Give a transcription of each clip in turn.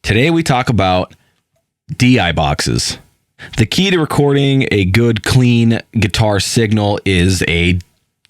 Today we talk about DI boxes. The key to recording a good, clean guitar signal is a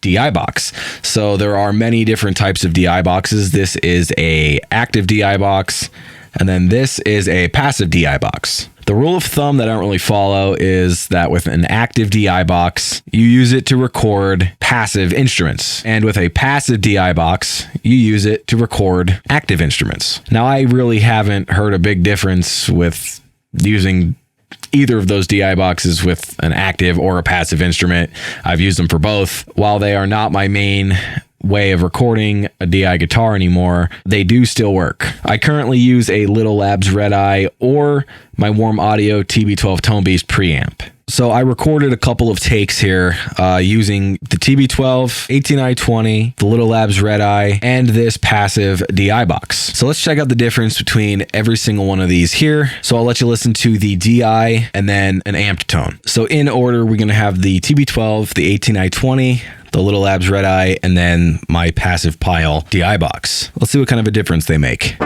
DI box. So there are many different types of DI boxes. This is a active DI box, and then this is a passive DI box. The rule of thumb that I don't really follow is that with an active DI box, you use it to record passive instruments. And with a passive DI box, you use it to record active instruments. Now, I really haven't heard a big difference with using either of those DI boxes with an active or a passive instrument. I've used them for both. While they are not my main way of recording a DI guitar anymore, they do still work. I currently use a Little Labs Red Eye or my Warm Audio TB12 Tone Beast preamp. So I recorded a couple of takes here using the TB12, 18i20, the Little Labs Red Eye, and this passive DI box. So let's check out the difference between every single one of these here. So I'll let you listen to the DI and then an amped tone. So in order, we're going to have the TB12, the 18i20, the Little Labs Red Eye, and then my passive pyle DI box. Let's see what kind of a difference they make.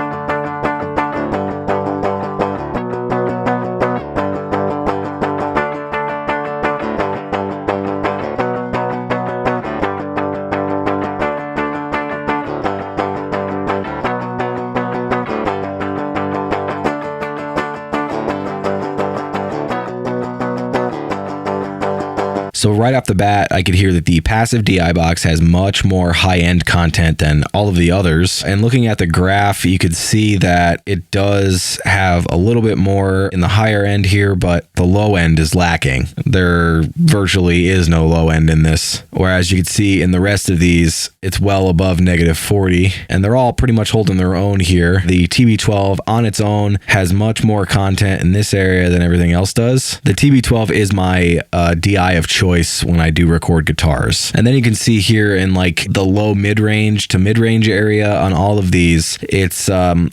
So right off the bat, I could hear that the passive DI box has much more high-end content than all of the others. And looking at the graph, you could see that it does have a little bit more in the higher end here, but the low end is lacking. There virtually is no low end in this. Whereas you can see in the rest of these, it's well above -40, and they're all pretty much holding their own here. The TB12 on its own has much more content in this area than everything else does. The TB12 is my DI of choice when I do record guitars. And then you can see here in like the low mid-range to mid-range area on all of these, it's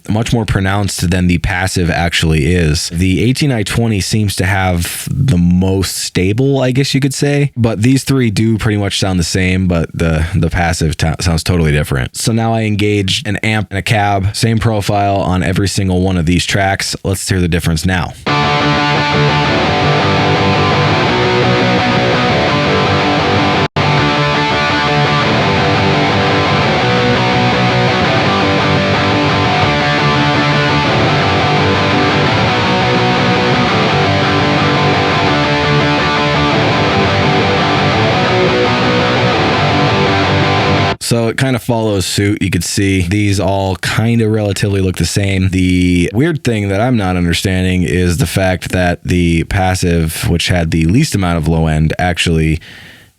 much more pronounced than the passive actually is. The 18i20 seems to have the most stable, I guess you could say, but these three do pretty much sound the same, but the passive sounds totally different. So now I engaged an amp and a cab, same profile on every single one of these tracks. Let's hear the difference now. So it kind of follows suit. You could see these all kind of relatively look the same. The weird thing that I'm not understanding is the fact that the passive, which had the least amount of low end, actually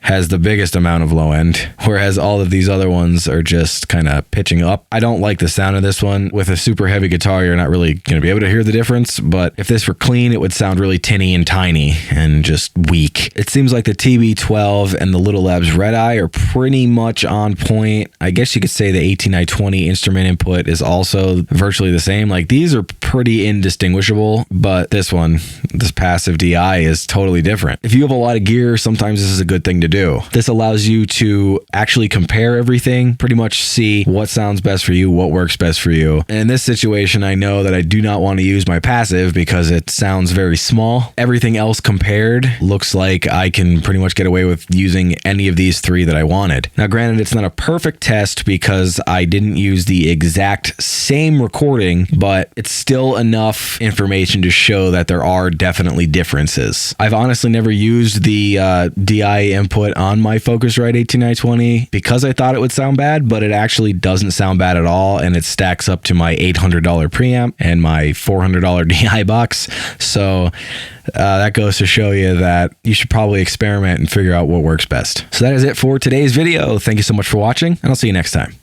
has the biggest amount of low end, whereas all of these other ones are just kind of pitching up. I don't like the sound of this one. With a super heavy guitar, you're not really going to be able to hear the difference, but if this were clean, it would sound really tinny and tiny and just weak. It seems like the TB12 and the Little Labs Red Eye are pretty much on point. I guess you could say the 18i20 instrument input is also virtually the same. Like, these are pretty indistinguishable, but this one, this passive DI, is totally different. If you have a lot of gear, sometimes this is a good thing to do. This allows you to actually compare everything, pretty much see what sounds best for you, what works best for you. And in this situation, I know that I do not want to use my passive because it sounds very small. Everything else compared looks like I can pretty much get away with using any of these three that I wanted. Now, granted, it's not a perfect test because I didn't use the exact same recording, but it's still enough information to show that there are definitely differences. I've honestly never used the DI input on my Focusrite 18i20 because I thought it would sound bad, but it actually doesn't sound bad at all, and it stacks up to my $800 preamp and my $400 DI box. So that goes to show you that you should probably experiment and figure out what works best. So that is it for today's video. Thank you so much for watching, and I'll see you next time.